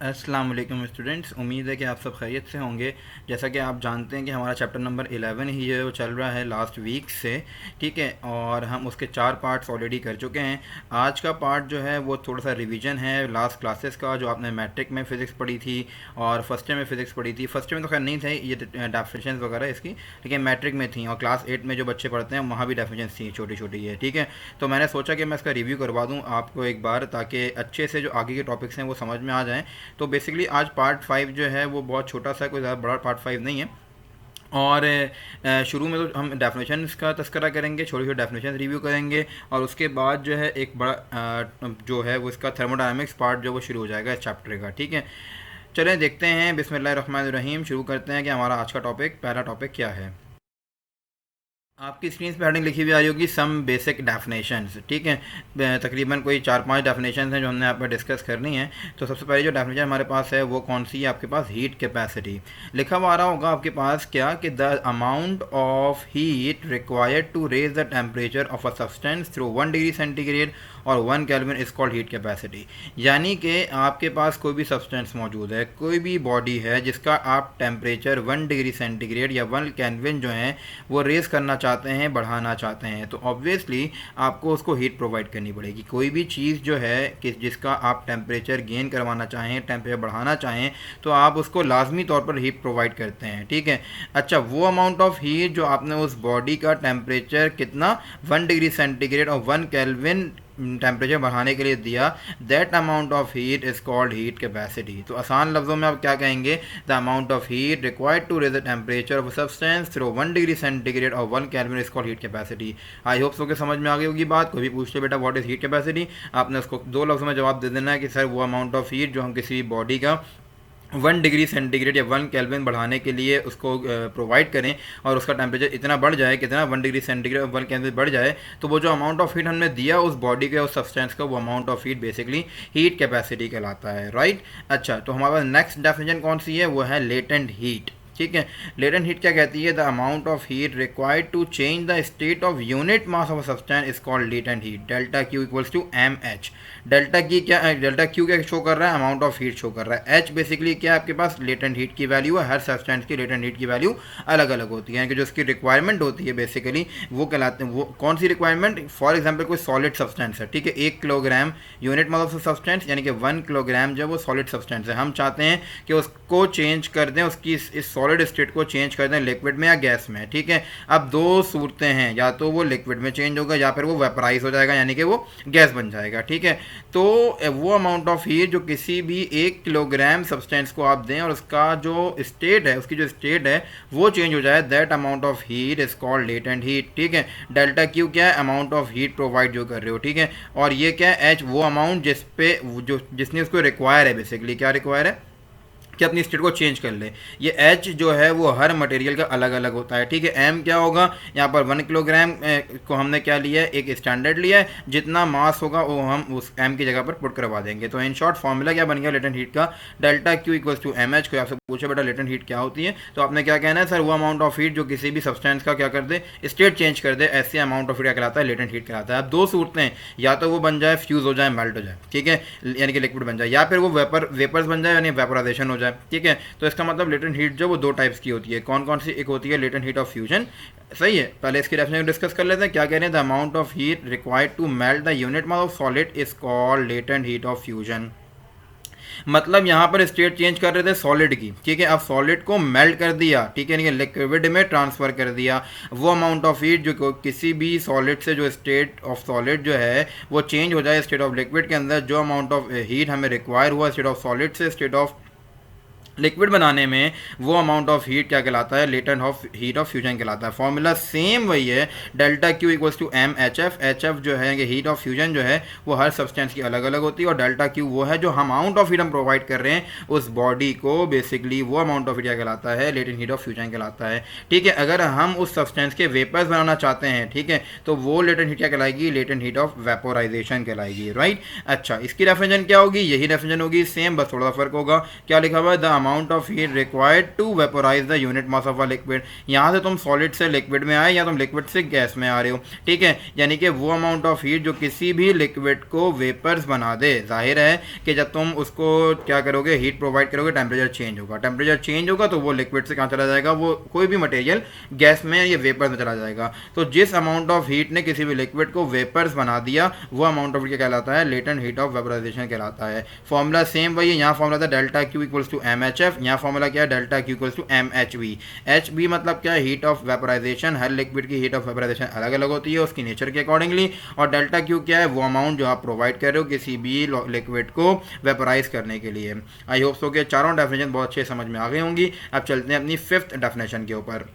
अस्सलाम वालेकुम स्टूडेंट्स, उम्मीद है कि आप सब खैरियत से होंगे। जैसा कि आप जानते हैं कि हमारा चैप्टर नंबर 11 ही है, वो चल रहा है लास्ट वीक से। ठीक है, और हम उसके 4 पार्ट्स ऑलरेडी कर चुके हैं। आज का पार्ट जो है वो थोड़ा सा रिवीजन है लास्ट क्लासेस का, जो आपने मैट्रिक में फ़िज़िक्स पढ़ी थी और फर्स्ट ईयर में फ़िज़िक्स पढ़ी थी। फर्स्ट ईयर में तो खैर नहीं थे ये डेफिनेशन वगैरह इसकी, लेकिन मैट्रिक में थी, और क्लास 8 में जो बच्चे पढ़ते हैं वहाँ भी डेफिनेशन थी, छोटी छोटी है। ठीक है, तो मैंने सोचा कि मैं इसका रिव्यू करवा दूँ आपको एक बार, ताकि अच्छे से जो आगे के टॉपिक्स हैं वो समझ में आ जाएँ। तो बेसिकली आज पार्ट 5 जो है वो बहुत छोटा सा, कोई ज़्यादा बड़ा पार्ट 5 नहीं है। और शुरू में तो हम डेफिनेशंस का तस्करा करेंगे, छोटे छोटे डेफिनेशन रिव्यू करेंगे, और उसके बाद जो है एक बड़ा जो है वो इसका थर्मोडायनामिक्स पार्ट जो वो शुरू हो जाएगा इस चैप्टर का। ठीक है, चलें देखते हैं, बिस्मिल्लाहिर्रहमानिर्रहीम शुरू करते हैं कि हमारा आज का टॉपिक, पहला टॉपिक क्या है। आपकी स्क्रीन पर हेडिंग लिखी हुई आ रही होगी सम बेसिक डेफिनेशंस। ठीक है, तकरीबन कोई 4-5 डेफिनेशंस हैं जो हमने यहाँ पर डिस्कस करनी है। तो सबसे पहले जो डेफिनेशन हमारे पास है वो कौन सी है, आपके पास हीट कैपेसिटी लिखा हुआ आ रहा होगा आपके पास, क्या कि the amount of heat required to raise the temperature of a substance through 1 degree centigrade और 1 kelvin is called heat capacity. यानी कि आपके पास कोई भी सब्सटेंस मौजूद है, कोई भी बॉडी है जिसका आप टेम्परेचर 1 डिग्री सेंटीग्रेड या 1 केल्विन जो है वो रेज करना चाहते हैं, बढ़ाना चाहते हैं, तो ऑब्वियसली आपको उसको हीट प्रोवाइड करनी पड़ेगी। कोई भी चीज़ जो है कि जिसका आप टेम्परेचर गेन करवाना चाहें, टेम्परेचर बढ़ाना चाहें, तो आप उसको लाजमी तौर पर हीट प्रोवाइड करते हैं। ठीक है, अच्छा, वो अमाउंट ऑफ हीट जो आपने उस बॉडी का टेम्परेचर कितना 1 डिग्री सेंटीग्रेड और 1 केल्विन टेम्परेचर बढ़ाने के लिए दिया, that amount of heat is called heat capacity. तो आसान लफ्ज़ों में आप क्या कहेंगे, the amount of heat required to raise the temperature of substance through 1 degree centigrade और 1 kelvin is called heat capacity. I hope so के समझ में आ गई होगी बात। कोई भी पूछ ले बेटा व्हाट इज़ हीट कैपेसिटी, आपने उसको 2 लफ्ज़ों में जवाब दे देना है कि सर वो अमाउंट ऑफ हीट जो हम किसी बॉडी का 1 डिग्री सेंटीग्रेड या 1 केल्विन बढ़ाने के लिए उसको प्रोवाइड करें, और उसका टेम्परेचर इतना बढ़ जाए, कितना 1 डिग्री सेंटीग्रेड और 1 केल्विन बढ़ जाए, तो वो जो अमाउंट ऑफ हीट हमने दिया उस बॉडी के, उस सब्सटेंस का, वो amount of heat basically heat capacity कहलाता है। राइट, अच्छा, तो हमारे पास नेक्स्ट डेफिनेशन कौन सी है, वो है लेटेंट हीट। ठीक है, लेटेंट हीट क्या कहती है, the amount of heat required to change the state of unit mass of substance is called latent heat. Delta Q equals to M H. Delta की क्या, डेल्टा क्यू क्या show कर रहा है, अमाउंट ऑफ हीट शो कर रहा है। H basically क्या है, आपके पास लेटेंट हीट की वैल्यू है। हर सब्सटेंस की लेटेंट हीट की वैल्यू अलग अलग होती है, कि जो उसकी रिक्वायरमेंट होती है बेसिकली वो कहलाते हैं। वो कौन सी रिक्वायरमेंट, फॉर एग्जाम्पल कोई सॉलिड सब्सटेंस है, ठीक है, 1 kilogram unit mass of substance, यानी कि 1 किलोग्राम जो वो सॉलिड सब्सटेंस है, हम चाहते हैं कि उसको चेंज कर दें, उसकी इस सॉलिड स्टेट को चेंज कर दें लिक्विड में या गैस में। ठीक है, अब 2 सूरतें हैं, या तो वो लिक्विड में चेंज होगा या फिर वो वेपराइज हो जाएगा, यानी कि वो गैस बन जाएगा। ठीक है, तो वो अमाउंट ऑफ हीट जो किसी भी 1 किलोग्राम सब्सटेंस को आप दें और उसका जो स्टेट है, उसकी जो स्टेट है वो चेंज हो जाए, that amount of heat is called latent heat. ठीक है, डेल्टा क्यू क्या है, अमाउंट ऑफ हीट प्रोवाइड जो कर रहे हो। ठीक है, और ये क्या है, एच वो अमाउंट जिस पे जो जिसने उसको रिक्वायर है, बेसिकली क्या रिक्वायर है कि अपनी स्टेट को चेंज कर ले। ये एच जो है वो हर मटेरियल का अलग अलग होता है। ठीक है, एम क्या होगा, यहाँ पर 1 किलोग्राम को हमने क्या लिया है, एक स्टैंडर्ड लिया है, जितना मास होगा वो हम उस एम की जगह पर पुट करवा देंगे। तो इन शॉर्ट फॉर्मूला क्या बन गया लेटेंट हीट का, delta Q equals to M H. कोई आपसे पूछे बेटा लेटेंट हीट क्या होती है, तो आपने क्या कहना है, सर वो अमाउंट ऑफ हीट जो किसी भी सब्सटेंस का क्या कर दे, स्टेट चेंज कर दे, ऐसे अमाउंट ऑफ हीट क्या कहलाता है, लेटेंट हीट कहलाता है। अब 2 सूरतें हैं, या तो वो बन जाए फ्यूज हो जाए, मेल्ट हो जाए, ठीक है, यानी कि लिक्विड बन जाए, या फिर वो वेपर्स बन जाए, यानी वेपोराइजेशन हो जाए। ठीक है, तो इसका मतलब लेटेंट हीट जो वो 2 टाइप्स की होती है। कौन कौन सी, एक होती है लेटेंट हीट ऑफ फ्यूजन। सही है, पहले इसकी डेफिनेशन डिस्कस कर लेते हैं। क्या कह रहे हैं, the amount of heat required to melt the unit mass of solid is called latent heat of fusion. मतलब यहाँ पर स्टेट चेंज कर रहे थे सॉलिड की, ठीक है, अब सॉलिड को मेल्ट कर दिया, ठीक है, लिक्विड में ट्रांसफर कर दिया। वो अमाउंट ऑफ हीट जो किसी भी सॉलिड से, जो स्टेट ऑफ सॉलिड जो है वो चेंज हो जाए स्टेट ऑफ लिक्विड के अंदर, जो अमाउंट ऑफ हीट हमें रिक्वायर हुआ स्टेट ऑफ सॉलिड से स्टेट ऑफ लिक्विड बनाने में, वो अमाउंट ऑफ हीट क्या कहलाता है, latent of heat of fusion कहलाता है। फॉर्मूला सेम वही है, delta Q equals to M H F. H F जो है कि हीट ऑफ फ्यूजन जो है वो हर सब्सटेंस की अलग अलग होती है, और डेल्टा क्यू वो है जो अमाउंट ऑफ हीट हम प्रोवाइड कर रहे हैं उस बॉडी को, बेसिकली वो अमाउंट ऑफ हीट क्या कहलाता है, लेटेंट हीट ऑफ फ्यूजन कहलाता है। ठीक है, अगर हम उस सब्सटेंस के वेपर्स बनाना चाहते हैं, ठीक है, तो वो लेटेंट हीट क्या कहलाएगी, लेटेंट हीट ऑफ वेपोराइजेशन कहलाएगी। राइट, अच्छा, इसकी डेफिनेशन क्या होगी, यही डेफिनेशन होगी सेम, बस थोड़ा सा फर्क होगा। क्या लिखा हुआ है, the amount of heat required to vaporize the unit mass of a liquid. यहाँ से तुम सॉलिड से लिक्विड में आए या तुम लिक्विड से गैस में आ रहे हो, ठीक है, यानी कि वो अमाउंट ऑफ हीट जो किसी भी लिक्विड को वेपर्स बना दे। जाहिर है कि जब तुम उसको क्या करोगे, हीट प्रोवाइड करोगे, टेम्परेचर चेंज होगा, टेम्परेचर चेंज होगा तो वो लिक्विड से कहाँ चला जाएगा, वो कोई भी मटेरियल गैस में या वेपर्स में चला जाएगा। तो जिस अमाउंट ऑफ हीट ने किसी भी लिक्विड को वेपर्स बना दिया वो अमाउंट ऑफ हीट क्या कहलाता है, लेटेंट हीट ऑफ वेपराइजेशन कहलाता है। फॉर्मूला सेम वही है, यहाँ फॉर्मूला था delta Q equals to M H F, यहाँ फॉर्मूला क्या है, delta Q equals to M H V. H B मतलब क्या है, हीट ऑफ वेपराइजेशन। हर लिक्विड की हीट ऑफ वेपराइजेशन अलग अलग होती है उसकी नेचर के अकॉर्डिंगली। और डेल्टा क्यू क्या है, वो अमाउंट जो आप प्रोवाइड कर रहे हो किसी भी लिक्विड को वेपराइज करने के लिए। आई होप सो के चारों डेफिनेशन बहुत अच्छे समझ में आ गई होंगी। अब चलते हैं अपनी फिफ्थ डेफिनेशन के ऊपर।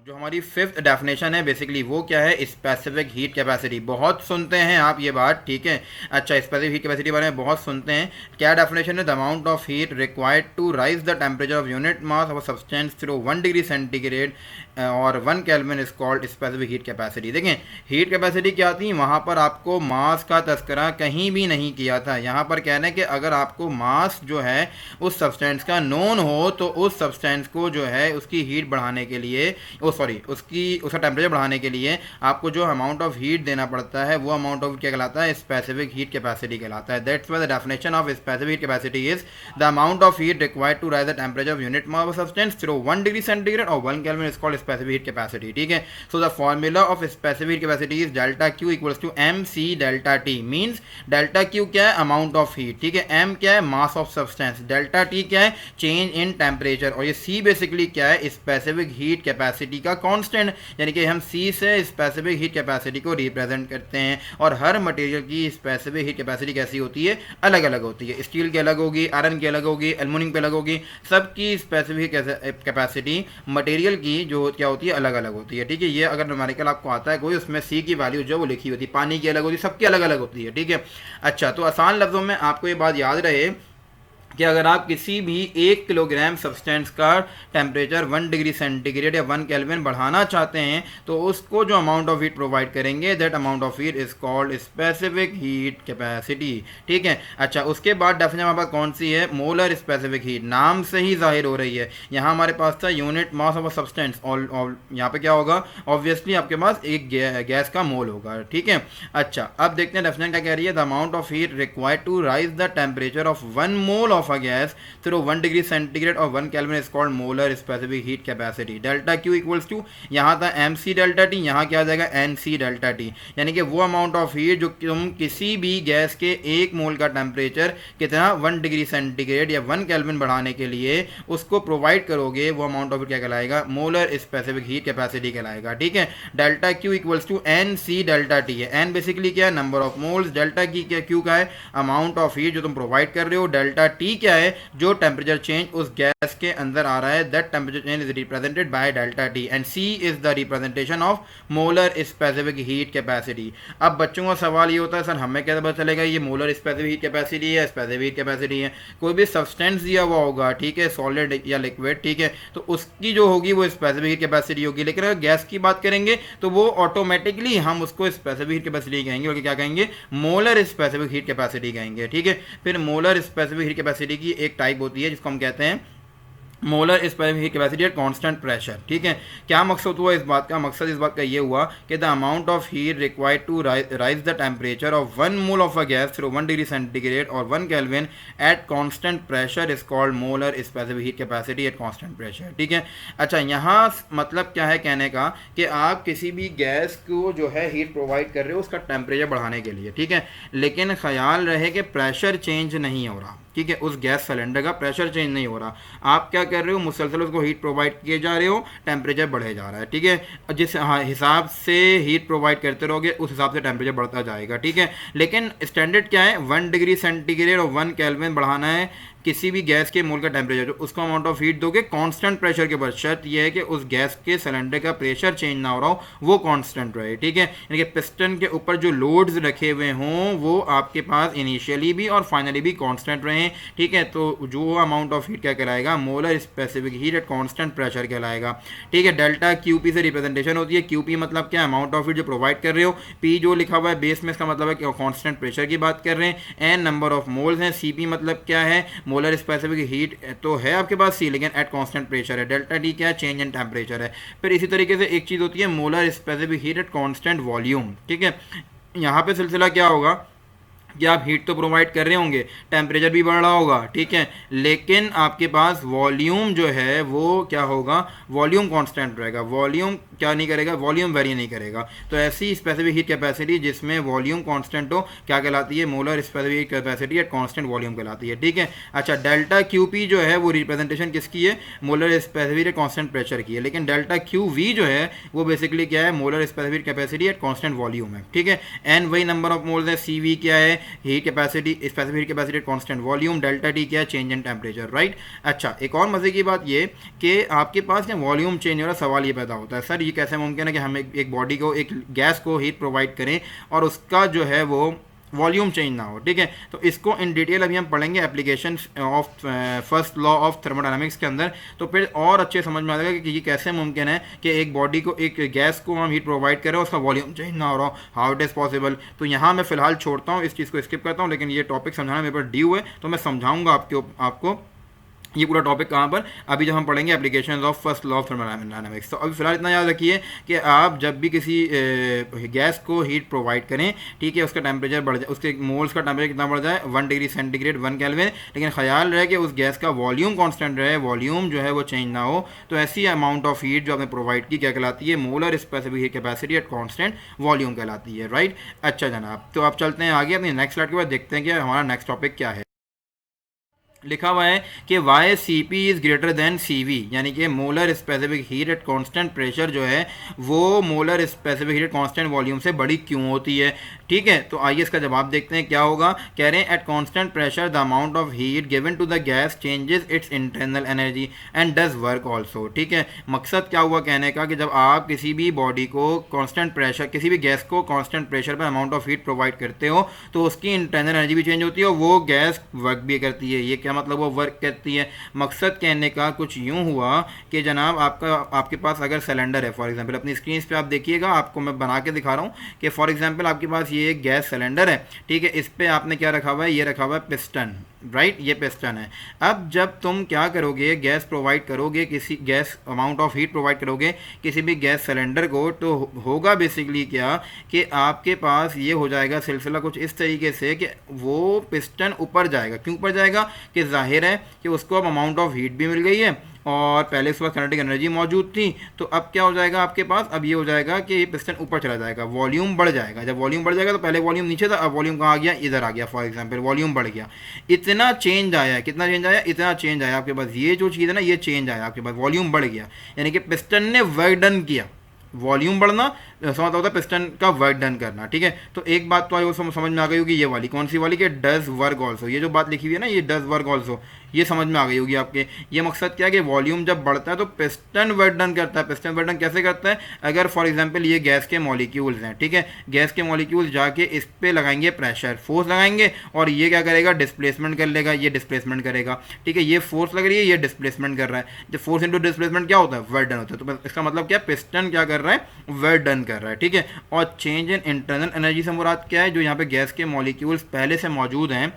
जो हमारी फिफ्थ डेफिनेशन है बेसिकली वो क्या है, स्पेसिफिक हीट कैपेसिटी। बहुत सुनते हैं आप ये बात, ठीक है, अच्छा, स्पेसिफिक हीट कैपेसिटी बारे में बहुत सुनते हैं। क्या डेफिनेशन है, the amount of heat required to raise the temperature of unit mass of substance through 1 degree centigrade और 1 kelvin is called specific heat capacity. देखें हीट कैपेसिटी क्या थी, वहाँ पर आपको मास का तस्करा कहीं भी नहीं किया था। यहाँ पर कहना है कि अगर आपको मास जो है उस सब्सटेंस का नोन हो तो उस सब्सटेंस को जो है उसकी हीट बढ़ाने के लिए, उसका टेम्परेचर बढ़ाने के लिए आपको जो अमाउंट ऑफ हीट देना पड़ता है वो अमाउंट ऑफ क्या कहलाता है, स्पेसिफिक हीट कैपेसिटी कहलाता है। That's why the definition of specific heat capacity is the amount of heat required to raise the temperature of unit mass of substance through 1 degree centigrade और 1 kelvin is called specific heat capacity, ठीक है। So the formula of specific heat capacity is delta Q equals to M C delta T. Means delta Q क्या है, amount of heat, ठीक है, M क्या है, मास of substance, delta T क्या है, चेंज इन टेम्परेचर, और ये सी बेसिकली क्या है, स्पेसिफिक हीट कैपेसिटी का कांस्टेंट। यानी कि हम सी से स्पेसिफिक हीट कैपेसिटी को रिप्रेजेंट करते हैं। और हर मटेरियल की स्पेसिफिक हीट कैपेसिटी कैसी होती है, अलग अलग होती है। स्टील की अलग होगी, आयरन की अलग होगी, एल्युमिनियम की अलग होगी, सबकी स्पेसिफिक कैपेसिटी मटेरियल की जो क्या होती है, अलग अलग होती है, ठीक है। ये अगर न्यूमेरिकल आपको आता है कोई, उसमें सी की वैल्यू जो वो लिखी होती है, पानी की अलग होती है, सबकी अलग अलग होती है, ठीक है। अच्छा, तो आसान लफ्जों में आपको ये बात याद रहे कि अगर आप किसी भी 1 किलोग्राम सब्सटेंस का टेम्परेचर 1 डिग्री सेंटीग्रेड या 1 केल्विन बढ़ाना चाहते हैं तो उसको जो अमाउंट ऑफ हीट प्रोवाइड करेंगे that amount of heat is called specific heat capacity, ठीक है। अच्छा, उसके बाद डेफिनेशन हमारे पास कौन सी है, मोलर स्पेसिफिक हीट। नाम से ही जाहिर हो रही है, यहाँ हमारे पास था unit mass of a substance, और यहाँ पे क्या होगा, ऑब्वियसली आपके पास एक गैस का मोल होगा, ठीक है। अच्छा, अब देखते हैं डेफिनेशन क्या कह रही है, the amount of heat required to raise the temperature of 1 mole of a gas through 1 degree centigrade or 1 Kelvin is called molar specific heat capacity. Delta Q equals to, यहाँ था mc डेल्टा T, यहाँ क्या आ जाएगा nc delta T। यानी कि वो amount of heat जो तुम किसी भी गैस के 1 मोल का टेम्परेचर कितना 1 डिग्री सेंटीग्रेड या 1 केल्विन बढ़ाने के लिए उसको प्रोवाइड करोगे, वो अमाउंट ऑफ हीट क्या कहलाएगा, मोलर स्पेसिफिक हीट कैपेसिटी कहलाएगा, ठीक है। Delta Q equals to nc delta T है। n बेसिकली क्या है, नंबर ऑफ मोल्स, डेल्टा की क्या, Q का है अमाउंट ऑफ हीट जो तुम प्रोवाइड कर रहे हो, डेल्टा T क्या है, जो टेम्परेचर चेंज उस गैस के अंदर आ रहा है, that temperature change is represented by delta T and C is the representation of molar specific heat capacity. अब बच्चों का सवाल ये होता है, सर हमें कैसे पता चलेगा ये मोलर स्पेसिफिक हीट कैपेसिटी है, स्पेसिफिक हीट कैपेसिटी है। कोई भी सब्सटेंस दिया हुआ होगा, ठीक है, सॉलिड या लिक्विड, ठीक है, तो उसकी जो होगी वो स्पेसिफिक हीट कैपेसिटी होगी। लेकिन अगर गैस की बात करेंगे तो वो ऑटोमेटिकली हम उसको स्पेसिफिक हीट कैपेसिटी कहेंगे, बल्कि क्या कहेंगे, मोलर स्पेसिफिक हीट कैपेसिटी कहेंगे, ठीक है। फिर मोलर स्पेसिफिक हीट कैपेसिटी की एक टाइप होती है जिसको हम कहते हैं molar specific heat capacity at constant pressure, ठीक है। क्या मकसद हुआ इस बात का, मकसद इस बात का ये हुआ कि the amount of heat required to raise the temperature of 1 mole of a gas through 1 degree centigrade और 1 kelvin at constant pressure is called molar specific heat capacity at constant pressure, ठीक है। अच्छा, यहाँ मतलब क्या है कहने का कि आप किसी भी गैस को जो है हीट प्रोवाइड कर रहे हो उसका टेम्परेचर बढ़ाने के लिए, ठीक है, लेकिन ख्याल रहे कि प्रेशर चेंज नहीं हो रहा, ठीक है, उस गैस सिलेंडर का प्रेशर चेंज नहीं हो रहा। आप क्या कर रहे हो, मुसलसल उसको हीट प्रोवाइड किए जा रहे हो, टेम्परेचर बढ़े जा रहा है, ठीक है। जिस हिसाब से हीट प्रोवाइड करते रहोगे उस हिसाब से टेम्परेचर बढ़ता जाएगा, ठीक है। लेकिन स्टैंडर्ड क्या है, 1 डिग्री सेंटीग्रेड और 1 केल्विन बढ़ाना है किसी भी गैस के मोल का टेम्परेचर उसको अमाउंट ऑफ हीट दोगे कांस्टेंट प्रेशर के ऊपर, शर्त यह है कि उस गैस के सिलेंडर का प्रेशर चेंज ना हो रहा हो, वो कांस्टेंट रहे, ठीक है। यानी कि पिस्टन के ऊपर जो लोड्स रखे हुए हों वो आपके पास इनिशियली भी और फाइनली भी कांस्टेंट रहें, ठीक है। तो जो अमाउंट ऑफ हीट क्या कहलाएगा, molar specific heat at constant pressure कहलाएगा, ठीक है। डेल्टा क्यूपी से रिप्रेजेंटेशन होती है। क्यूपी मतलब क्या, अमाउंट ऑफ हीट जो प्रोवाइड कर रहे हो, पी जो लिखा हुआ है बेस में इसका मतलब है कि कांस्टेंट प्रेशर की बात कर रहे हैं, एन नंबर ऑफ मोल्स हैं, सीपी मतलब क्या है, मोलर स्पेसिफिक हीट तो है आपके पास सी, लेकिन एट कांस्टेंट प्रेशर है। डेल्टा टी क्या है, चेंज इन टेम्परेचर है। फिर इसी तरीके से एक चीज़ होती है molar specific heat at constant volume, ठीक है। यहाँ पे सिलसिला क्या होगा कि आप हीट तो प्रोवाइड कर रहे होंगे, टेम्परेचर भी बढ़ रहा होगा, ठीक है, लेकिन आपके पास वॉल्यूम जो है वो क्या होगा, वॉल्यूम कांस्टेंट रहेगा, वॉल्यूम क्या नहीं करेगा, वॉल्यूम वेरी नहीं करेगा। तो ऐसी स्पेसिफिक हीट कैपेसिटी जिसमें वॉल्यूम कांस्टेंट हो क्या कहलाती है, molar specific heat capacity at constant volume कहलाती है, ठीक है। अच्छा, डेल्टा क्यू पी जो है वो रिप्रेजेंटेशन किसकी है, molar specific eight constant pressure की है, लेकिन डेल्टा क्यू वी जो है वो बेसिकली क्या है, molar specific capacity at constant volume है, ठीक है। एन वही नंबर ऑफ मोल्स है, सी वी क्या है, heat capacity, specific heat capacity constant volume, delta T क्या है, चेंज इन टेम्परेचर, राइट। अच्छा, एक और मजे की बात ये कि आपके पास क्या वॉल्यूम चेंज हो रहा है, सवाल ये पैदा होता है सर ये कैसे मुमकिन है कि हम एक बॉडी को, एक गैस को हीट प्रोवाइड करें और उसका जो है वो वॉल्यूम चेंज ना हो, ठीक है। तो इसको इन डिटेल अभी हम पढ़ेंगे application of first law of thermodynamics के अंदर, तो फिर और अच्छे समझ में आ जाएगा कि ये कैसे मुमकिन है कि एक बॉडी को, एक गैस को हम हीट प्रोवाइड करें उसका वॉल्यूम चेंज ना हो रहा हो, हाउ इट इज़ पॉसिबल। तो यहाँ मैं फिलहाल छोड़ता हूँ, इस चीज़ को स्किप करता हूँ, लेकिन ये टॉपिक समझाना मेरे पर ड्यू है, तो मैं समझाऊंगा आपको ये पूरा टॉपिक कहाँ पर, अभी जब हम पढ़ेंगे application of first law of thermodynamics. तो अभी फिलहाल इतना याद रखिए कि आप जब भी किसी गैस को हीट प्रोवाइड करें, ठीक है, उसका टेम्परेचर बढ़ जाए, उसके मोल्स का टेम्परेचर कितना बढ़ जाए, 1 डिग्री सेंटीग्रेड 1 केल्विन, लेकिन ख्याल रहे कि उस गैस का वॉल्यूम कांस्टेंट रहे, वॉल्यूम जो है वो चेंज ना हो। तो ऐसी अमाउंट ऑफ हीट जो आपने प्रोवाइड की क्या कहलाती है, molar specific heat capacity at constant volume कहलाती है, राइट। अच्छा जनाब, तो आप चलते हैं आगे अपनी नेक्स्ट स्लाइड के बाद, देखते हैं कि हमारा नेक्स्ट टॉपिक क्या है। लिखा हुआ है कि why C P is greater than C V, यानी कि molar specific heat at constant pressure जो है वो molar specific heat at constant volume से बड़ी क्यों होती है, ठीक है। तो आइए इसका जवाब देखते हैं क्या होगा। कह रहे हैं at constant pressure the amount of heat given to the gas changes its internal energy and does work also, ठीक है। मकसद क्या हुआ कहने का कि जब आप किसी भी बॉडी को कांस्टेंट प्रेशर, किसी भी गैस को कांस्टेंट प्रेशर पर अमाउंट ऑफ हीट प्रोवाइड करते हो तो उसकी इंटरनल एनर्जी भी चेंज होती है और वो गैस वर्क भी करती है। ये क्या मतलब वो वर्क करती है, मकसद कहने का कुछ यूं हुआ कि जनाब आपके पास अगर सिलेंडर है, फॉर एग्जांपल अपनी स्क्रीन पे आप देखिएगा, आपको मैं बना के दिखा रहा हूं कि फॉर एग्जांपल आपके पास ये एक गैस सिलेंडर है, ठीक है, इस पे आपने क्या रखा हुआ है, ये रखा हुआ है पिस्टन, राइट, ये पिस्टन है। अब जब तुम क्या करोगे, गैस प्रोवाइड करोगे, किसी gas amount of heat provide करोगे किसी भी गैस सिलेंडर को, तो होगा बेसिकली क्या कि आपके पास ये हो जाएगा सिलसिला कुछ इस तरीके से कि वो पिस्टन ऊपर जाएगा। क्यों ऊपर जाएगा कि जाहिर है कि उसको अब अमाउंट ऑफ हीट भी मिल गई है और पहले उसके पास काइनेटिक एनर्जी मौजूद थी, तो अब क्या हो जाएगा आपके पास, अब ये हो जाएगा कि ये पिस्टन ऊपर चला जाएगा, वॉल्यूम बढ़ जाएगा। जब वॉल्यूम बढ़ जाएगा तो पहले वॉल्यूम नीचे था, अब वॉल्यूम कहाँ आ गया, इधर आ गया, फॉर एग्जांपल वॉल्यूम बढ़ गया। इतना चेंज आया है, कितना चेंज आया, इतना चेंज आया आपके पास, ये जो चीज़ है ना ये चेंज आया आपके पास, वॉल्यूम बढ़ गया, यानी कि पिस्टन ने वर्क डन किया। वॉल्यूम बढ़ना समझता होता है पिस्टन का वर्क डन करना, ठीक है। तो एक बात तो आई समझ में आ गई होगी, ये वाली कौन सी वाली, कि डज वर्क ऑल्सो, ये जो बात लिखी हुई है ना, ये डज वर्क ऑल्सो, ये समझ में आ गई होगी आपके। ये मकसद क्या है कि वॉल्यूम जब बढ़ता है तो पिस्टन वर्क डन करता है। पिस्टन वर्क डन कैसे करता है, अगर फॉर एग्जांपल ये गैस के मॉलिक्यूल्स हैं, ठीक है, गैस के मॉलिक्यूल्स जाके इस पे लगाएंगे प्रेशर, फोर्स लगाएंगे और ये क्या करेगा, डिस्प्लेसमेंट कर लेगा, ये डिस्प्लेसमेंट करेगा, ठीक है, ये फोर्स लग रही है, ये डिस्प्लेसमेंट कर रहा है। जब फोर्स इंटू डिस्प्लेसमेंट क्या होता है, वर्क डन होता है। तो इसका मतलब क्या, पिस्टन क्या कर रहा है, वर्क डन कर रहा है, ठीक है। और चेंज इन इंटरनल एनर्जी से मुराद क्या है, जो यहाँ पे गैस के मॉलिक्यूल्स पहले से मौजूद हैं,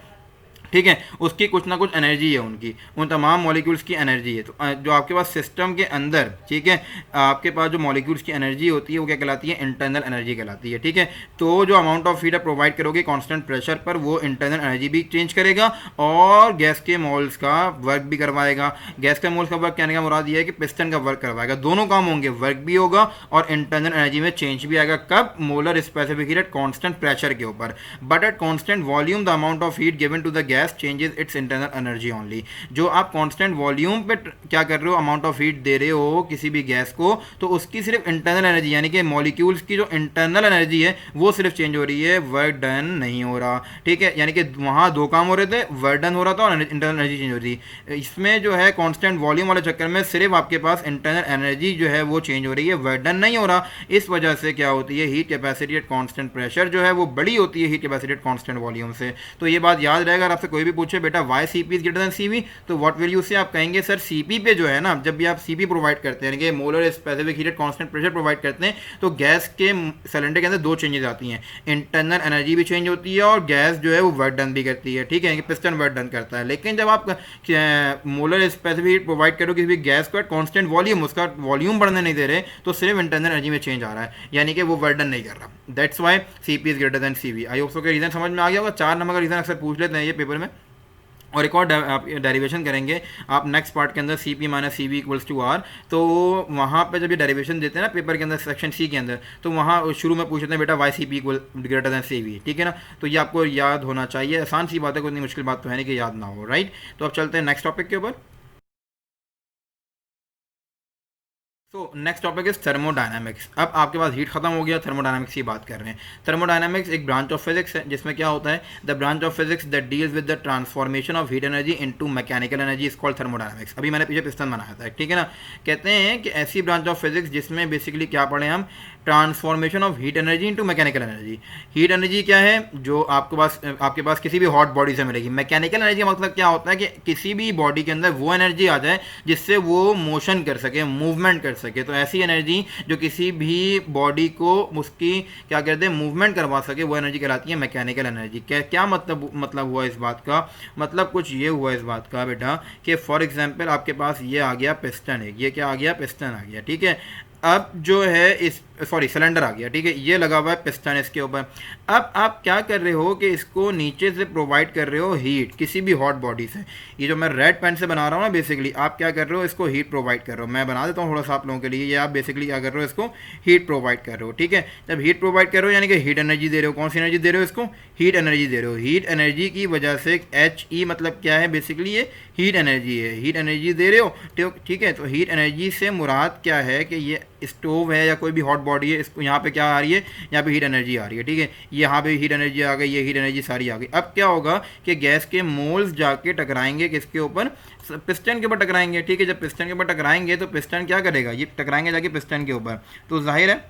ठीक है, उसकी कुछ ना कुछ एनर्जी है, उनकी उन तमाम मॉलिक्यूल्स की एनर्जी है। तो जो आपके पास सिस्टम के अंदर, ठीक है, आपके पास जो मॉलिक्यूल्स की एनर्जी होती है वो क्या कहलाती है, इंटरनल एनर्जी कहलाती है, ठीक है। तो जो अमाउंट ऑफ हीट आप प्रोवाइड करोगे कांस्टेंट प्रेशर पर, वो इंटरनल एनर्जी भी चेंज करेगा और गैस के मोल्स का वर्क भी करवाएगा। गैस के मोल्स का वर्क कहने का मुराद ये है कि पिस्टन का वर्क करवाएगा, दोनों काम होंगे, वर्क भी होगा और इंटरनल एनर्जी में चेंज भी आएगा। कब, molar specific heat at constant pressure के ऊपर, but at constant volume the amount of heat given to the gas changes its internal energy only. जो आप कांस्टेंट वॉल्यूम पे क्या कर रहे हो, अमाउंट ऑफ हीट दे रहे हो किसी भी गैस को, तो उसकी सिर्फ इंटरनल एनर्जी यानी कि मॉलिक्यूल्स की जो इंटरनल एनर्जी है वो सिर्फ चेंज हो रही है, वर्क डन नहीं हो रहा। ठीक है, यानी कि वहाँ दो काम हो रहे थे, वर्क डन हो रहा था और इंटरनल एनर्जी चेंज हो रही है। इसमें जो है कांस्टेंट वॉल्यूम वाले चक्कर में सिर्फ आपके पास इंटरनल एनर्जी जो है वो चेंज हो रही है, वर्क डन नहीं हो रहा। इस वजह से क्या होती है, heat capacity at constant pressure जो है वो बड़ी होती है heat capacity at constant volume से। तो ये बात याद रहेगा, अगर आपसे कोई भी पूछे बेटा why C P is greater than C V, तो व्हाट विल यू से, आप कहेंगे सर सी पी पे जो है ना, जब भी आप सी पी प्रोवाइड करते हैं यानी कि molar specific heat at constant pressure provide करते हैं, तो गैस के सिलेंडर के अंदर दो चेंजेस आती हैं, इंटरनल एनर्जी भी चेंज होती है और गैस जो है वो वर्क डन भी करती है। ठीक है, पिस्टन वर्क डन करता है। लेकिन जब आप मोलर स्पेसिफिक हीट प्रोवाइड करो किसी भी गैस को कांस्टेंट वॉल्यूम, उसका वॉल्यूम बढ़ने नहीं दे रहे, तो सिर्फ इंटरनल एनर्जी में चेंज आ रहा है, यानी कि वो वर्क डन नहीं कर रहा। That's why C P is greater than C V. I hope so के रीजन समझ में आ गया होगा। 4 नंबर का रीजन अक्सर पूछ लेते हैं ये पेपर में। और एक और आप डेरिवेशन करेंगे आप नेक्स्ट पार्ट के अंदर, C P minus C V equals to R. तो वहाँ पे जब ये डेरिवेशन देते हैं ना पेपर के अंदर सेक्शन सी के अंदर, तो वहाँ शुरू में पूछते हैं बेटा why C P equal greater than C V. ठीक है ना, तो ये आपको याद होना चाहिए। आसान सी बात है, कोई इतनी मुश्किल बात तो है नहीं कि याद ना हो। राइट, तो अब चलते हैं नेक्स्ट टॉपिक के ऊपर। तो नेक्स्ट टॉपिक इज थर्मोडायनामिक्स। अब आपके पास हीट खत्म हो गया, थर्मोडायनामिक्स की बात कर रहे हैं। थर्मोडायनामिक्स एक ब्रांच ऑफ फिजिक्स है जिसमें क्या होता है, the branch of physics that deals with the transformation of heat energy into mechanical energy is called thermodynamics. अभी मैंने पीछे पिस्टन बनाया था, ठीक है ना। कहते हैं कि ऐसी ब्रांच ऑफ फिजिक्स जिसमें बेसिकली क्या पढ़े हम, transformation of heat energy into mechanical energy. Heat energy क्या है, जो आपके पास किसी भी हॉट बॉडी से मिलेगी। मैकेनिकल एनर्जी का मतलब क्या होता है कि किसी भी बॉडी के अंदर वो एनर्जी आ जाए जिससे वो मोशन कर सके, मूवमेंट कर सके। तो ऐसी एनर्जी जो किसी भी बॉडी को उसकी क्या कहते हैं, मूवमेंट करवा सके, वो एनर्जी कहलाती है मैकेनिकल एनर्जी। क्या मतलब हुआ इस बात का, मतलब कुछ ये हुआ इस बात का बेटा कि फॉर एग्जांपल आपके पास ये आ गया पिस्टन है, ये क्या आ गया, पिस्टन आ गया। ठीक है, अब जो है इस सिलेंडर आ गया। ठीक है, ये लगा हुआ है पिस्टन इसके ऊपर। अब आप क्या कर रहे हो कि इसको नीचे से प्रोवाइड कर रहे हो हीट किसी भी हॉट बॉडी से। ये जो मैं रेड पेन से बना रहा हूँ ना, बेसिकली आप क्या कर रहे हो, इसको हीट प्रोवाइड कर रहे हो। मैं बना देता हूँ थोड़ा सा आप लोगों के लिए। ये आप बेसिकली क्या कर रहे हो, इसको हीट प्रोवाइड कर रहे हो। ठीक है, जब हीट प्रोवाइड कर रहे हो यानी कि हीट एनर्जी दे रहे हो। कौन सी एनर्जी दे रहे हो, इसको हीट एनर्जी दे रहे हो। हीट एनर्जी की वजह से एच ई मतलब क्या है, बेसिकली ये हीट एनर्जी है, हीट एनर्जी दे रहे हो। ठीक है, तो हीट एनर्जी से मुराद क्या है कि ये स्टोव है या कोई भी हॉट बॉडी है, इसको यहाँ पे क्या आ रही है, यहाँ पे हीट एनर्जी आ रही है। ठीक है, यहाँ पे हीट एनर्जी आ गई, ये हीट एनर्जी सारी आ गई। अब क्या होगा कि गैस के मोल्स जाके टकराएंगे किसके ऊपर, पिस्टन के ऊपर टकराएंगे। ठीक है, जब पिस्टन के ऊपर टकराएंगे तो पिस्टन क्या करेगा, ये टकराएंगे जाके पिस्टन के ऊपर, तो जाहिर है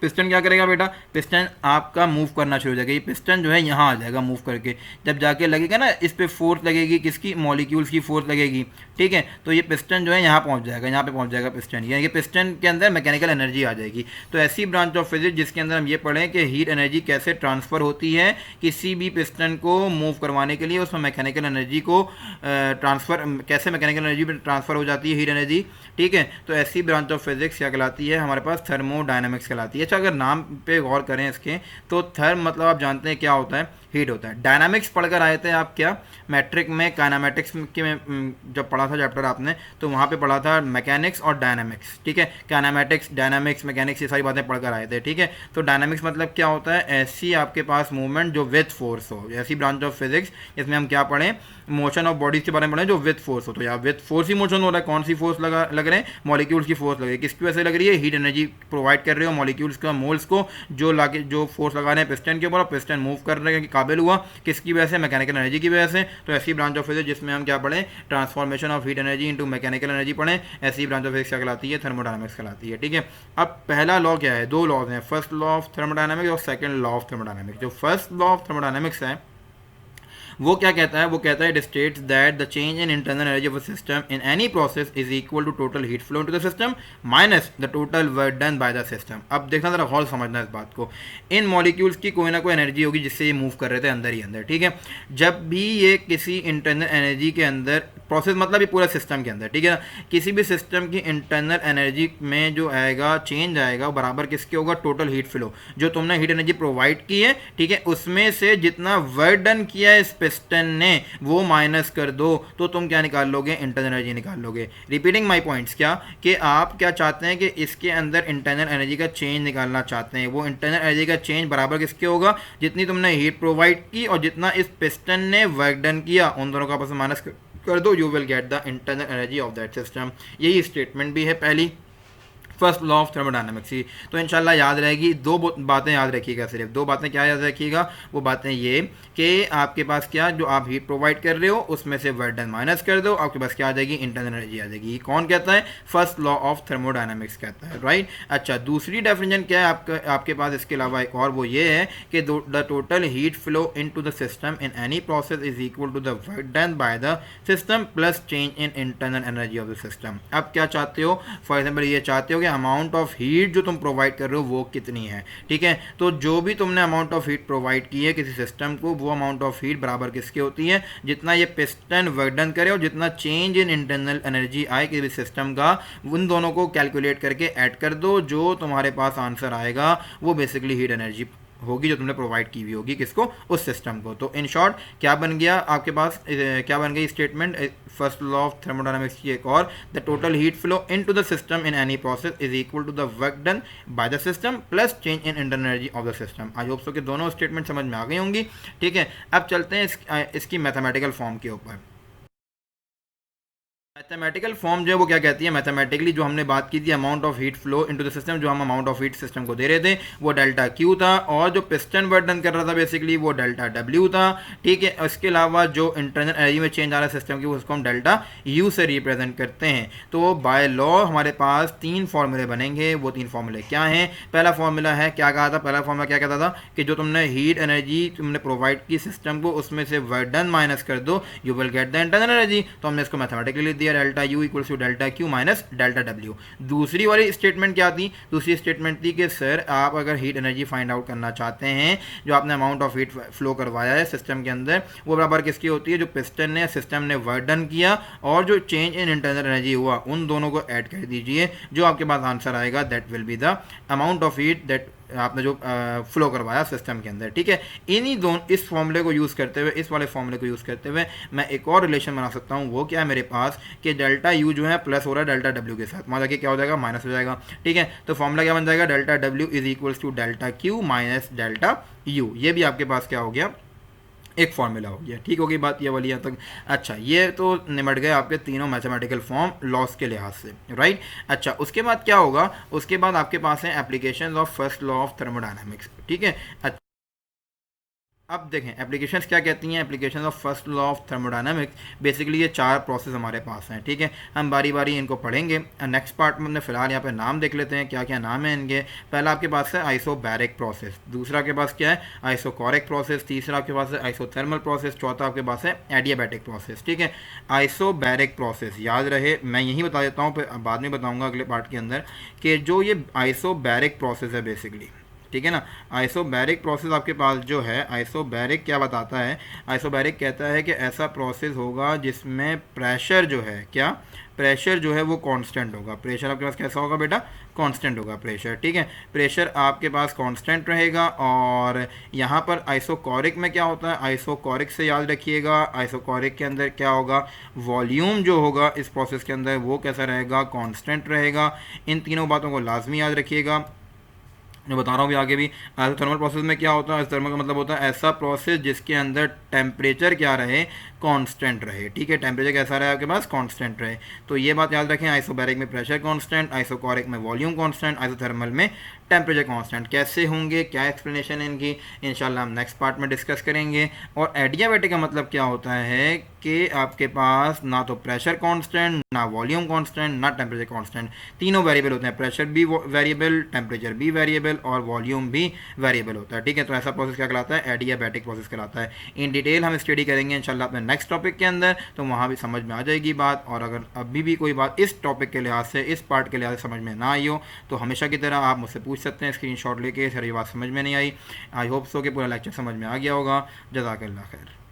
पिस्टन क्या करेगा बेटा, पिस्टन आपका मूव करना शुरू हो जाएगा। ये पिस्टन जो है यहाँ आ जाएगा मूव करके, जब जाके लगेगा ना इस पर फोर्स लगेगी, किसकी, मॉलिक्यूल्स की फोर्स लगेगी। ठीक है, तो ये पिस्टन जो है यहाँ पहुँच जाएगा, यहाँ पे पहुँच जाएगा पिस्टन, यानी कि पिस्टन के अंदर मैकेनिकल एनर्जी आ जाएगी। तो ऐसी ब्रांच ऑफ फिजिक्स जिसके अंदर हम ये पढ़ें कि हीट एनर्जी कैसे ट्रांसफ़र होती है किसी भी पिस्टन को मूव करवाने के लिए, उसमें मैकेनिकल एनर्जी को ट्रांसफ़र, कैसे मैकेनिकल एनर्जी में ट्रांसफ़र हो जाती है हीट एनर्जी। ठीक है, तो ऐसी ब्रांच ऑफ फिजिक्स क्या कहलाती है, हमारे पास थर्मोडायनामिक्स कहलाती है। अच्छा, अगर नाम पे गौर करें इसके, तो थर्म मतलब आप जानते हैं क्या होता है, हीट होता है। डायनामिक्स पढ़कर आए थे आप क्या, मैट्रिक में काइनेमेटिक्स के में जब पढ़ा था चैप्टर आपने, तो वहाँ पे पढ़ा था मैकेनिक्स और डायनामिक्स। ठीक है, काइनेमेटिक्स, डायनामिक्स, मैकेनिक्स, ये सारी बातें पढ़कर आए थे। ठीक है, तो डायनामिक्स मतलब क्या होता है, ऐसी आपके पास मूवमेंट जो विद फोर्स हो। ऐसी ब्रांच ऑफ फिजिक्स जिसमें हम क्या पढ़ें, मोशन ऑफ बॉडीज के बारे में पढ़ें जो विद फोर्स हो। तो यहाँ विद फोर्स ही मोशन हो रहा है, कौन सी फोर्स लग रहे हैं, मॉलिक्यूल्स की फोर्स लग रही है। किसकी वजह से लग रही है, हीट एनर्जी प्रोवाइड कर रहे हो मॉलिक्यूल्स का, मोल्स को, जो फोर्स लगा रहे हैं पिस्टन के ऊपर, और पिस्टन मूव करने के काबिल हुआ किसकी वजह से, मैकेनिकल एनर्जी की वजह से। तो ऐसी ब्रांच ऑफ फिजिक्स जिसमें हम क्या पढ़ें, transformation of heat energy into mechanical energy पढ़ें, ऐसी ब्रांच ऑफ फिजिक्स क्या कहलाती है, थर्मोडायनामिक्स कहलाती है। ठीक है, अब पहला लॉ क्या है, दो लॉज हैं, फर्स्ट लॉ ऑफ थर्मोडायनामिक्स और सेकंड लॉ ऑफ थर्मोडायनामिक्स। जो फर्स्ट लॉ ऑफ थर्मोडायनामिक्स है वो क्या कहता है, वो कहता है it states that the change in internal energy of a system in any process is equal to total heat flow into the system minus the total work done by the system. अब देखना जरा गौर समझना इस बात को, इन molecules की कोई ना कोई एनर्जी होगी जिससे ये मूव कर रहे थे अंदर ही अंदर। ठीक है, जब भी ये किसी इंटरनल एनर्जी के अंदर प्रोसेस मतलब ये पूरा सिस्टम के अंदर, ठीक है ना। किसी भी सिस्टम की इंटरनल एनर्जी में जो आएगा चेंज आएगा वो बराबर किसके होगा, टोटल हीट फ्लो, जो तुमने हीट एनर्जी प्रोवाइड की है, ठीक है, उसमें से जितना वर्क डन किया है इस पिस्टन ने वो माइनस कर दो, तो तुम क्या निकाल लोगे, इंटरनल एनर्जी निकाल लोगे। रिपीटिंग माई पॉइंट्स, क्या कि आप क्या चाहते हैं कि इसके अंदर इंटरनल एनर्जी का चेंज निकालना चाहते हैं, वो इंटरनल एनर्जी का चेंज बराबर किसके होगा, जितनी तुमने हीट प्रोवाइड की और जितना इस पिस्टन ने वर्क डन किया, उन दोनों का आपस में माइनस कर दो, you will get the internal energy of that system. यही स्टेटमेंट भी है पहली फर्स्ट लॉ ऑफ थर्मोडायनामिक्स की। तो इंशाल्लाह याद रहेगी, दो बातें याद रखिएगा, सिर्फ दो बातें क्या याद रखिएगा, वो बातें ये कि आपके पास क्या, जो आप हीट प्रोवाइड कर रहे हो उसमें से वर्क डन माइनस कर दो, आपके पास क्या आ जाएगी, इंटरनल एनर्जी आ जाएगी। कौन कहता है, फर्स्ट लॉ ऑफ थर्मोडायनामिक्स कहता है, राइट। अच्छा, दूसरी डेफिनेशन क्या है आपके पास इसके अलावा एक और, वो ये है कि the total heat flow into the system in any process is equal to the work done by the system plus change in internal energy of the system. अब क्या चाहते हो, फॉर एग्जाम्पल ये चाहते हो अमाउंट ऑफ हीट जो तुम provide कर रहे हो वो कितनी है, ठीक है। तो जो भी तुमने अमाउंट ऑफ हीट प्रोवाइड की है किसी सिस्टम को, वो अमाउंट ऑफ हीट बराबर किसके होती है, जितना ये पिस्टन वर्क डन करे और जितना चेंज इन इंटरनल एनर्जी आए किसी सिस्टम का, उन दोनों को कैलकुलेट करके ऐड कर दो, जो तुम्हारे पास आंसर आएगा वो बेसिकली हीट एनर्जी होगी जो तुमने प्रोवाइड की हुई होगी, किसको, उस सिस्टम को। तो इन शॉर्ट क्या बन गया आपके पास, क्या बन गई statement first law of thermodynamics की एक और, the total heat flow into the system in any process is equal to the work done by the system plus change in internal energy of the system. I hope so कि दोनों statement समझ में आ गई होंगी, ठीक है। अब चलते हैं इसकी मैथमेटिकल फॉर्म के ऊपर। मैथमेटिकल फॉर्म जो है वो क्या कहती है, मैथमेटिकली जो हमने बात की थी amount of heat flow into the system, जो हम अमाउंट ऑफ हीट सिस्टम को दे रहे थे वो डेल्टा क्यू था, और जो पिस्टन वर्क डन कर रहा था बेसिकली वो डेल्टा डब्ल्यू था, ठीक है। इसके अलावा जो इंटरनल एनर्जी में चेंज आ रहा है सिस्टम की उसको हम डेल्टा यू से रिप्रेजेंट करते हैं। तो बाय लॉ हमारे पास तीन फॉर्मूले बनेंगे, वो तीन फॉर्मूले क्या हैं, पहला फॉर्मूला है, क्या कहा था, पहला फॉर्मूला क्या कहता था कि जो तुमने हीट एनर्जी तुमने प्रोवाइड की सिस्टम को उसमें से वर्क डन माइनस कर दो, you will get the internal energy. तो हमने इसको मैथमेटिकली दिया, delta U equals to delta Q minus delta W. दूसरी वाली स्टेटमेंट क्या थी, दूसरी स्टेटमेंट थी कि सर आप अगर हीट एनर्जी फाइंड आउट करना चाहते हैं, जो आपने अमाउंट ऑफ हीट फ्लो करवाया है सिस्टम के अंदर, वो बराबर किसकी होती है, जो पिस्टन ने सिस्टम ने वर्क डन किया और जो चेंज इन इंटरनल एनर्जी हुआ, उन दोनों को ऐड कर दीजिए, जो आपके पास आंसर आएगा that will be the amount of heat that आपने जो फ्लो करवाया सिस्टम के अंदर, ठीक है। इन्हीं दोनों इस फॉर्मूले को यूज़ करते हुए, इस वाले फॉर्मूले को यूज़ करते हुए मैं एक और रिलेशन बना सकता हूँ, वो क्या है मेरे पास कि डेल्टा यू जो है प्लस हो रहा है डेल्टा डब्ल्यू के साथ, मान लीजिए क्या हो जाएगा, माइनस हो जाएगा, ठीक है। तो फॉर्मूला क्या बन जाएगा, delta W is equals to delta Q minus delta U. ये भी आपके पास क्या हो गया, एक फॉर्मूला हो गया, ठीक हो गई बात ये वाली यहाँ तक। अच्छा, ये तो निमट गए आपके तीनों मैथमेटिकल फॉर्म लॉस के लिहाज से, राइट। अच्छा, उसके बाद क्या होगा, उसके बाद आपके पास है application of first law of thermodynamics, ठीक है। अच्छा, अब देखें एप्लीकेशंस क्या कहती हैं, application of first law of thermodynamics, basically ये चार प्रोसेस हमारे पास हैं, ठीक है। हम बारी बारी इनको पढ़ेंगे। नेक्स्ट पार्ट में हमने फिलहाल यहाँ पे नाम देख लेते हैं क्या क्या नाम है इनके। पहला आपके पास है आइसोबैरिक प्रोसेस, दूसरा आपके पास क्या है, आइसोकोरिक प्रोसेस, तीसरा आपके पास है आइसोथर्मल प्रोसेस, चौथा आपके पास है एडियाबैटिक प्रोसेस, ठीक है। आइसोबैरिक प्रोसेस याद रहे, मैं यही बता देता हूँ, फिर बाद में बताऊँगा अगले पार्ट के अंदर कि जो ये आइसोबैरिक प्रोसेस है बेसिकली, ठीक है ना। आइसोबैरिक प्रोसेस आपके पास जो है, आइसोबैरिक क्या बताता है, आइसोबैरिक कहता है कि ऐसा प्रोसेस होगा जिसमें प्रेशर जो है, क्या प्रेशर जो है वो कांस्टेंट होगा। प्रेशर आपके पास कैसा होगा बेटा, कांस्टेंट होगा प्रेशर, ठीक है। प्रेशर आपके पास कांस्टेंट रहेगा। और यहाँ पर आइसोकोरिक में क्या होता है, आइसोकोरिक से याद रखिएगा, आइसोकोरिक के अंदर क्या होगा, वॉल्यूम जो होगा इस प्रोसेस के अंदर वो कैसा रहेगा, कांस्टेंट रहेगा। इन तीनों बातों को लाजमी याद रखिएगा, मैं बता रहा हूँ भी आगे भी। आइसोथर्मल प्रोसेस में क्या होता है, आइसोथर्मल का मतलब होता है ऐसा प्रोसेस जिसके अंदर टेम्परेचर क्या रहे, कांस्टेंट रहे, ठीक है। टेम्परेचर कैसा रहे आपके पास, कांस्टेंट रहे। तो ये बात याद रखें, आइसोबैरिक में प्रेशर कांस्टेंट, आइसोकोरिक में वॉल्यूम कांस्टेंट, आइसोथर्मल में टेम्परेचर कांस्टेंट। कैसे होंगे, क्या एक्सप्लेनेशन है इनकी, इंशाल्लाह हम नेक्स्ट पार्ट में डिस्कस करेंगे। और एडियाबैटिक का मतलब क्या होता है कि आपके पास ना तो प्रेशर कांस्टेंट, ना वॉल्यूम कांस्टेंट, ना टेम्परेचर कांस्टेंट, तीनों वेरिएबल होते हैं। प्रेशर भी वेरिएबल, टेम्परेचर भी वेरिएबल और वॉल्यूम भी वेरिएबल होता है, ठीक है। तो ऐसा प्रोसेस क्या कहलाता है, एडियाबैटिक प्रोसेस कहलाता है। इन डिटेल हम स्टडी करेंगे इंशाल्लाह अपने नेक्स्ट टॉपिक के अंदर, तो वहाँ भी समझ में आ जाएगी बात। और अगर अभी भी कोई बात इस टॉपिक के लिहाज से, इस पार्ट के लिहाज से समझ में ना आई हो, तो हमेशा की तरह आप मुझसे पूछ सकते हैं स्क्रीनशॉट लेके, सर ये बात समझ में नहीं आई। आई होप सो कि पूरा लेक्चर समझ में आ गया होगा। जज़ाकल्लाह खैर।